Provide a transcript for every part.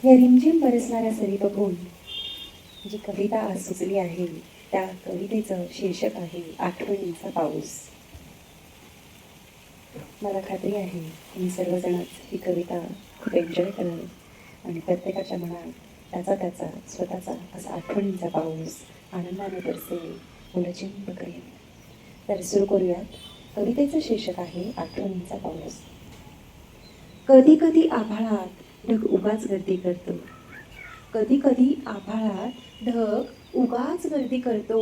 या रिमझिम बरसणाऱ्या सरी बघून जी कविता आज सुचली आहे त्या कवितेचं शीर्षक आहे आठवणींचा पाऊस. मला खात्री आहे तुम्ही सर्वजणच ही कविता खूप एन्जॉय कराल आणि प्रत्येकाच्या मनात त्याचा स्वतःचा असा आठवणींचा पाऊस आनंदाने बरसेल, उलचिंब करेल. तर सुरू करूयात. कवितेचं शीर्षक आहे आठवणींचा पाऊस. कधी कधी आभाळात ढग उगाच गर्दी करतो, कधी कधी आभाळात ढग उगाच गर्दी करतो,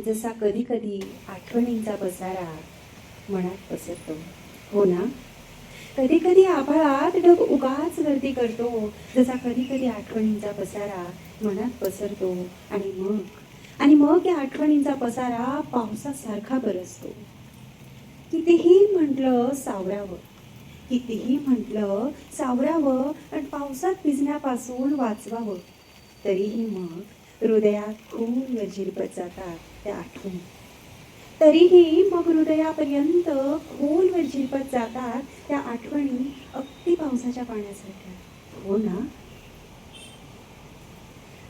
जसा कधी कधी आठवणींचा पसारा मनात पसरतो. हो ना, कधी कधी आभाळात ढग उगाच गर्दी करतो, जसा कधी कधी आठवणींचा पसारा मनात पसरतो. आणि मग या आठवणींचा पसारा पावसासारखा बरसतो. कितीही म्हटलं सावरावं, कितीही म्हटलं सावरावं आणि पावसात भिजण्यापासून वाचवावं, तरीही मग हृदयात खोलवर झिरपत जातात त्या आठवणी. तरीही मग हृदयापर्यंत खोलवर झिरपत जातात त्या आठवणी, अगदी पावसाच्या पाण्यासारख्या. हो ना,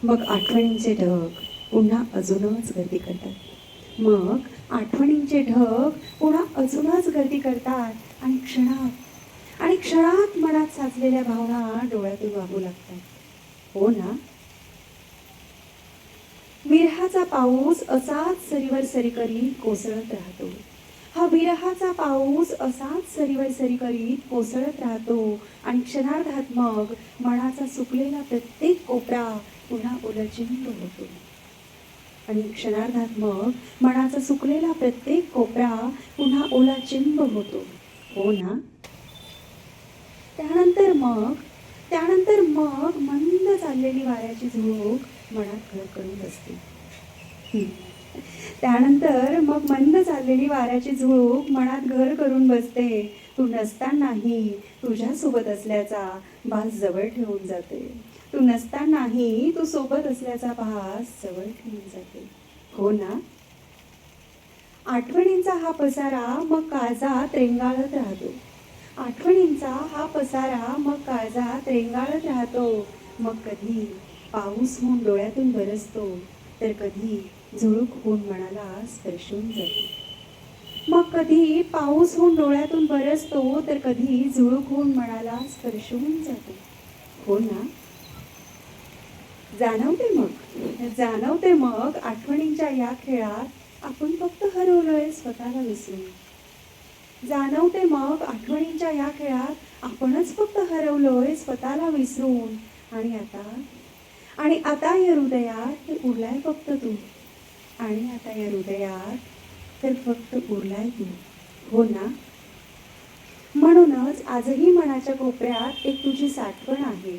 मग आठवणींचे ढग पुन्हा अजूनच गर्दी करतात. मग आठवणींचे ढग पुन्हा अजूनच गर्दी करतात आणि क्षणात मनात साचलेल्या भावना डोळ्यातून वाहू लागतात. हो ना, विरहाचा पाऊस असाच सरीवर सरी करीत कोसळत राहतो. हा विरहाचा पाऊस असाच सरीवर सरी करीत कोसळत राहतो आणि क्षणार्धात मग मनाचा सुकलेला प्रत्येक कोपरा पुन्हा ओलचिंब होतो. आणि क्षणार्धात मग मनाचा सुकलेला प्रत्येक कोपरा पुन्हा ओलाचिंब होतो. हो ना, त्यानंतर मग मंद चाललेली वाऱ्याची झुळूक मनात घर करून बसते. त्यानंतर मग मंद चाललेली वाऱ्याची झुळूक मनात घर करून बसते. तू नसतानाही तुझ्यासोबत असल्याचा भास जवळ ठेवून जाते. तू नसतानाही तू सोबत असल्याचा भास जवळ ठेवून जाते. हो ना, आठवणींचा हा पसारा मग काळजात रेंगाळत राहतो. आठवणींचा हा पसारा मग काळजात रेंगाळत राहतो. मग कधी पाऊस होऊन डोळ्यातून बरसतो, तर कधी झुळूक होऊन मनाला स्पर्शून जातो. मग कधी पाऊस होऊन डोळ्यातून बरसतो, तर कधी झुळूक होऊन मनाला स्पर्शून जातो. हो ना, जाणवते मग आठवणींच्या या खेळात आपण फक्त हरवलोय स्वतःला विसरून. जाणवते मग आठवणींच्या या खेळात आपणच फक्त हरवलोय स्वतःला विसरून. आणि आता या हृदयात तर उरलाय फक्त तू. आणि आता या हृदयात तर फक्त उरलाय तू. हो ना, म्हणूनच आजही मनाच्या कोपऱ्यात एक तुझी साठवण आहे.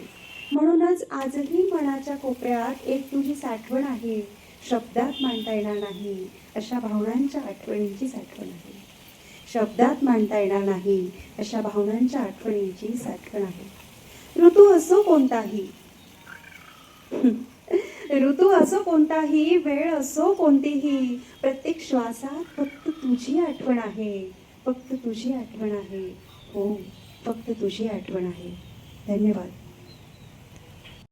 म्हणूनच आजही मनाच्या कोपऱ्यात एक तुझी साठवण आहे. शब्दात मांडता येणार नाही अशा भावनांच्या आठवणींची साठवण आहे. शब्दात मांडता येणार नाही अशा भावनांच्या आठवणींची साठवण आहे. ऋतू असो कोणताही, ऋतू असो कोणताही, वेळ असो कोणतीही, प्रत्येक श्वासात फक्त तुझी आठवण आहे. फक्त तुझी आठवण आहे. हो, फक्त तुझी आठवण आहे. धन्यवाद.